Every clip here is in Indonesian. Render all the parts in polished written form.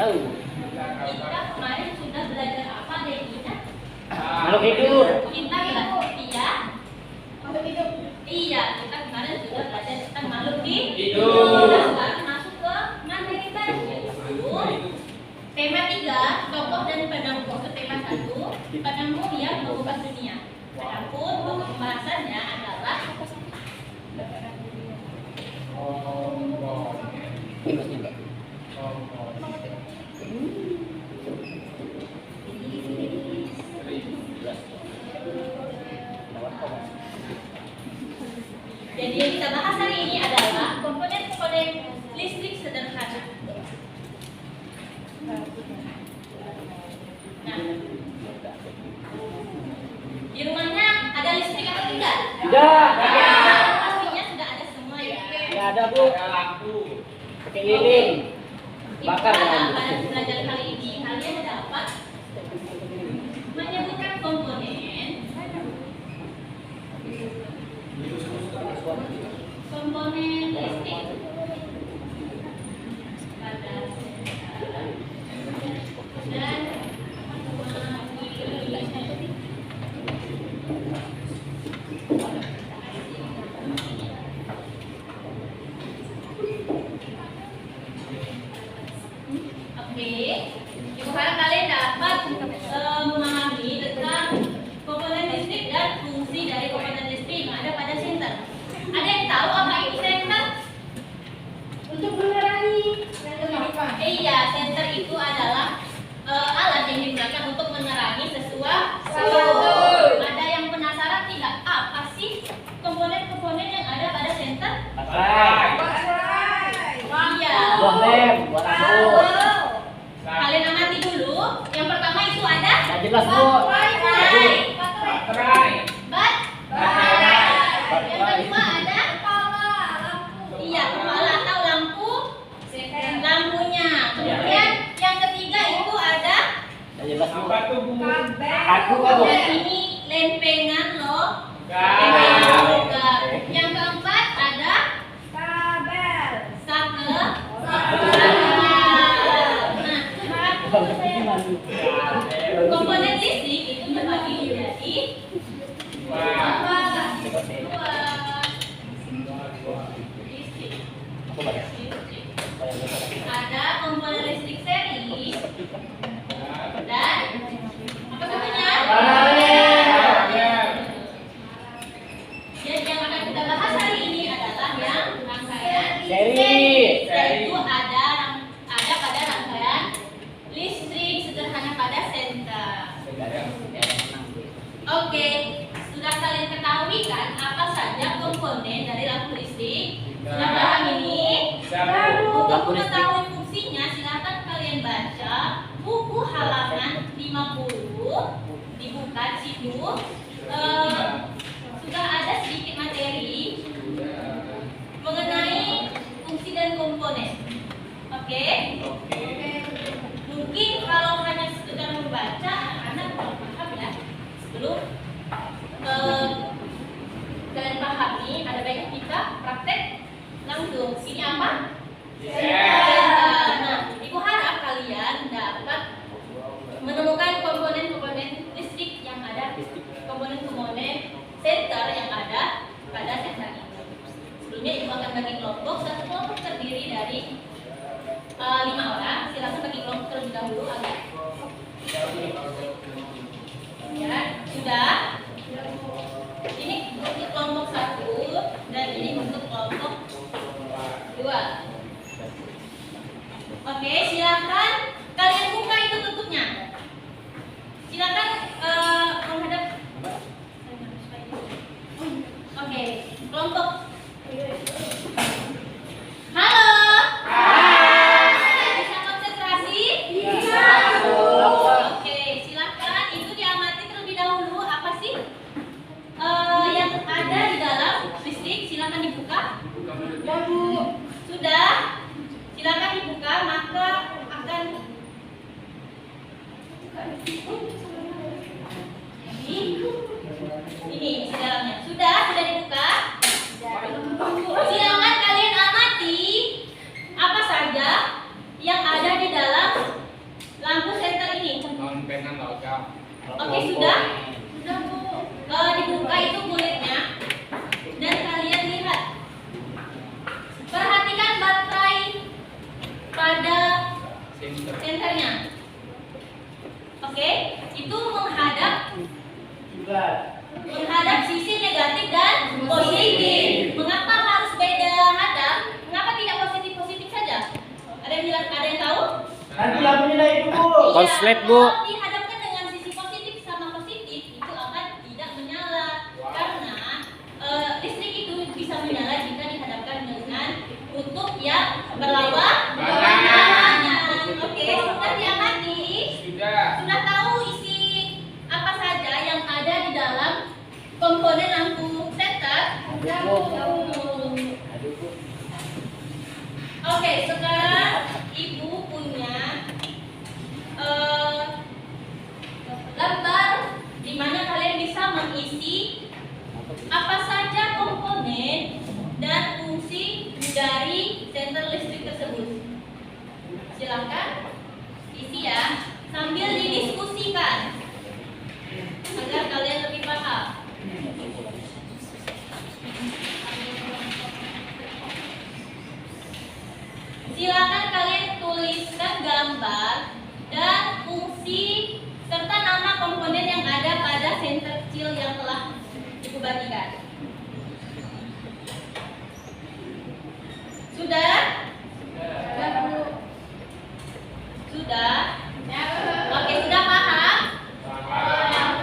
tahu. Kita kemarin sudah belajar apa deh kita? Makhluk hidup. Kita iya. Makhluk hidup. Iya, kita kemarin sudah belajar tentang makhluk hidup. Kita sekarang masuk ke materi baru yaitu tema 3, tokoh dan pedangku. Ke tema 1, pedangku yang mengubah dunia. Adapun pokok pembahasannya adalah jadi yang kita bahas hari ini adalah komponen-komponen listrik sederhana. Nah, di rumahnya ada listrik atau tidak? Tidak. Pastinya sudah ada semua ya. Tidak ada, Bu. Lampu. Pakai lilin. Bakar pada lampu. belajar kali ini kalian dapat menyebutkan komponen listrik pada dan Ibu harap kalian dapat memahami tentang komponen listrik dan fungsi dari komponen listrik yang ada pada senter. Ada yang tahu apa ini senter? Untuk menerangi. Iya, senter itu adalah alat yang digunakan untuk menerangi sesuatu. Ada yang penasaran tidak? Apa sih komponen-komponen yang ada pada senter? Iya. Buah lem, buah lampu. Kalian amati dulu. Yang pertama itu ada Nggak jelas, Bu. baterai. Yang Baterai. kedua ada iya, kepala atau lampu. Lampunya. Kemudian yang ketiga itu ada Nggak jelas, Bu. Aku, dan ini lempengan loh. Yang keempat ada sake. Komponen listrik itu terbagi menjadi ada komponen listrik seri dan apa namanya? Jadi yang akan kita bahas hari ini adalah yang rangkaian Seri. yaitu ada pada rangkaian listrik sederhana pada senter. Oke, sudah kalian ketahui kan apa saja komponen dari lampu listrik? Sudah paham ini? Untuk mengetahui fungsinya, silakan kalian baca buku halaman 50, dibuka di situ. Sudah ada sedikit materi mengenai fungsi dan komponen. Oke? Mungkin kalau hanya sekedar membaca, anak-anak belum paham ya. Sebelum kalian pahami, ada baiknya kita praktek langsung. Ini apa? Nah, Ibu harap kalian dapat menemukan komponen-komponen listrik yang ada, komponen-komponen senter yang ada pada senter ini. Sebelumnya Ibu akan bagi kelompok. Satu kelompok terdiri dari 5 orang. Silakan bagi kelompok terlebih dahulu agar ya sudah. Ini untuk kelompok 1 dan ini untuk kelompok 2. Oke, silakan kalian buka itu tutupnya. Silakan menghadap. Oke, kelompok. Halo. Bisa konsentrasi? Oke, silakan. Itu diamati terlebih dahulu apa sih yang ada di dalam listrik. Silakan dibuka. Sudah. Silakan dibuka, maka akan ini isi dalamnya. Sudah dibuka. Silakan kalian amati apa saja yang ada di dalam Oke, sudah? Sudah, Bu. Dibuka itu kulitnya. Dan kalian lihat. Perhatikan baterai pada senternya. Oke, itu menghadap sisi negatif dan positif. Mengapa harus beda hadap? Mengapa tidak positif-positif saja? Ada yang tahu? Nanti lampunya naik Bu. Konslet, Bu. Kalau dihadapkan dengan sisi positif sama positif, itu akan tidak menyala. Karena listrik itu bisa menyala jika dihadapkan dengan kutub yang berlawanan. Oke, sudah diamati? Sudah tahu isi apa saja yang ada di dalam komponen lampu senter? Oke, sekarang Ibu punya gambar di mana kalian bisa mengisi apa saja komponen dan fungsi dari senter listrik tersebut. Silakan isi ya, sambil didiskusikan agar kalian lebih paham. Silakan kalian tuliskan gambar dan fungsi serta nama komponen yang ada pada senter kecil yang telah Ibu bagikan. Sudah? Sudah? Oke, sudah paham?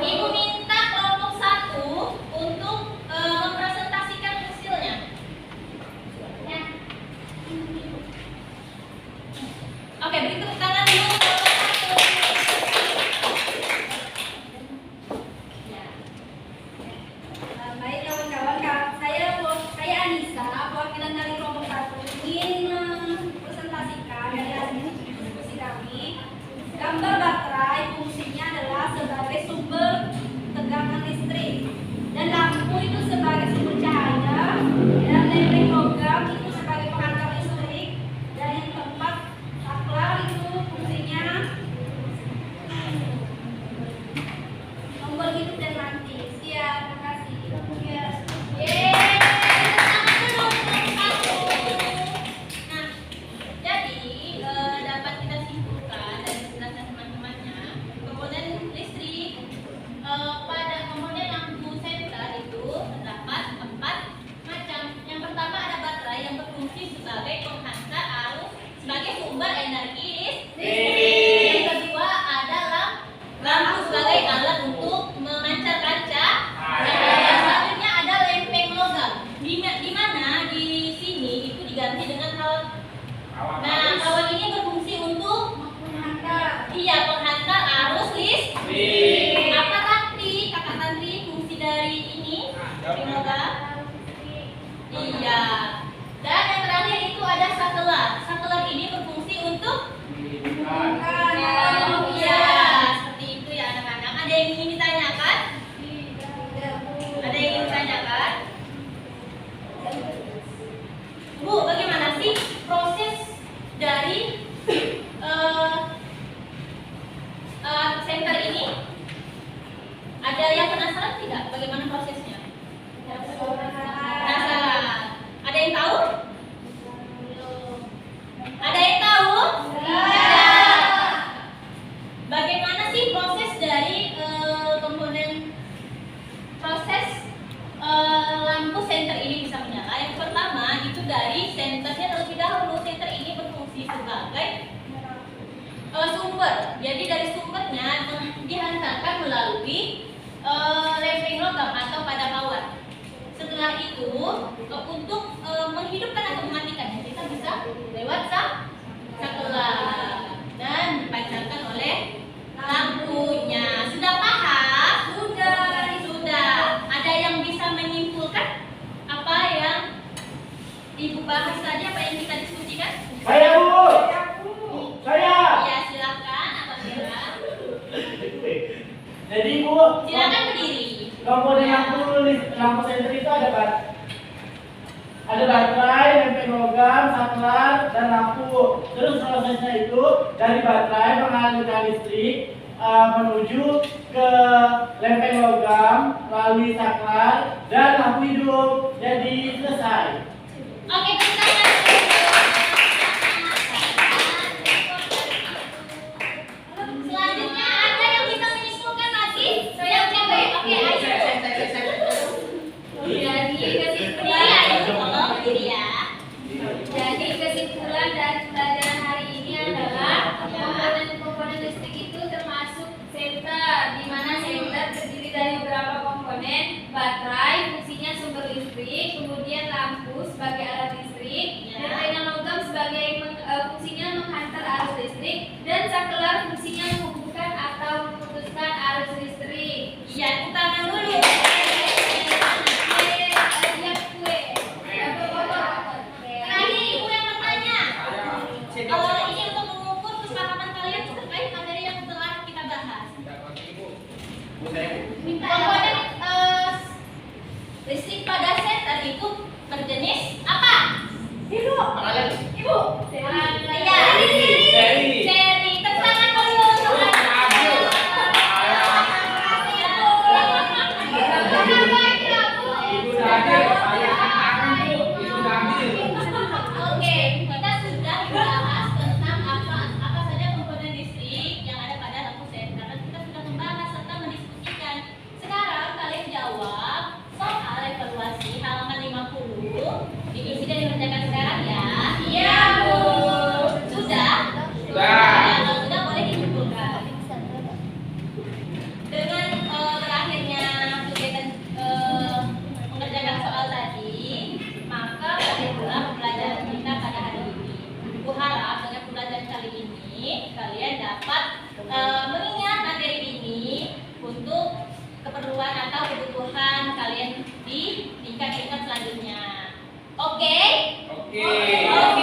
Ibu minta kelompok 1 untuk mempresentasikan hasilnya. Ya. Oke, beri tepuk tangan dulu kelompok 1. Ya. Baik kawan-kawan, saya Anissa, perwakilan dari kelompok 1 ingin presentasikan dari hasil diskusi kami. Gambar baterai fungsinya adalah sebagai sumber tegangan listrik, dan lampu itu sebagai sumber cahaya, dan lempeng logam itu sebagai penghantar listrik, dan yang keempat saklar itu fungsinya tombol hidup dan mati. Siap, terima kasih. Yeay, selamat kelompok 1. Nah, jadi dapat kita simpulkan dari penjelasan teman-temannya, komponen listrik pada komponen lampu senter itu terdapat 4 macam. Yang pertama ada baterai yang berfungsi sebagai penghantar arus sebagai sumber energi listrik. Yang kedua ada lampu sebagai alat untuk memancarkan cahaya. Yang selanjutnya ada lempeng logam. Di mana di sini itu diganti dengan kawan. Nah, kawan ini berfungsi untuk penghantar arus listrik. Apa tadi kakak Tantri fungsi dari ini? Lempeng logam. Iya. Dan yang terakhir itu ada saklar. Saklar ini berfungsi untuk iya, seperti itu ya anak-anak. Ada yang ingin ditanyakan? Ada yang ingin ditanyakan? Bu, bagaimana sih proses dari senter ini? Ada yang penasaran tidak? Bagaimana prosesnya? Penasaran? Ada yang tahu? Ada yang tahu? Bagaimana sih proses dari proses lampu senter ini bisa menyala? Yang pertama itu dari senternya terlebih dahulu. Senter ini berfungsi sebagai sumber. Jadi dari sumbernya dihantarkan melalui lempeng logam atau pada kawat. Setelah itu untuk menghidupkan atau mematikannya kita bisa lewat saklar dan dipancarkan oleh lampunya. Sudah paham? Sudah. Ada yang bisa menyimpulkan apa yang Ibu bahas tadi, apa yang kita diskusikan? Saya Bu. Saya. Ya, silakan apabila. Jadi Bu, Silakan berdiri. komponen lampu senter itu ada baterai, lempeng logam, saklar, dan lampu. Terus prosesnya itu dari baterai mengalirkan listrik menuju ke lempeng logam melalui saklar dan lampu hidup. Jadi selesai. Oke, kita selanjutnya ada yang bisa menyimpulkan lagi? Yang cewek. Oke, ayo. Jadi kesimpulan Jadi kesimpulan dari pelajaran hari ini adalah komponen listrik itu termasuk senter, di mana senter terdiri dari beberapa komponen, baterai, fungsinya sumber listrik, kemudian lampu sebagai alat listrik, dan lainan logam sebagai fungsinya menghantar arus listrik, dan saklar fungsinya menghubungkan atau memutuskan arus listrik. Iya, tepuk tangan dulu. Terakhir ibu yang bertanya. Ini untuk mengukur kesepakatan kalian terkait materi yang telah kita bahas. Komponen listrik pada senter itu berjenis apa? Ibu. Iya. Seri. Tepuk tangan dulu untuk Oke, kita sudah membahas tentang apa saja komponen listrik yang ada pada lampu senter. Dan kita sudah membahas serta mendiskusikan. Sekarang kalian jawab soal evaluasi halaman 50. Diisi dan dikerjakan sekarang ya. Iya, Bu. Sudah? Ya, kalau sudah boleh dikumpulkan. Dengan berakhirnya kegiatan mengerjakan soal tadi, maka berakhirlah pembelajaran kita pada hari ini. Aku harap dengan pembelajaran kali ini kalian dapat mengingat materi ini untuk keperluan atau kebutuhan kalian di tingkat-tingkat selanjutnya. Oke? Oke.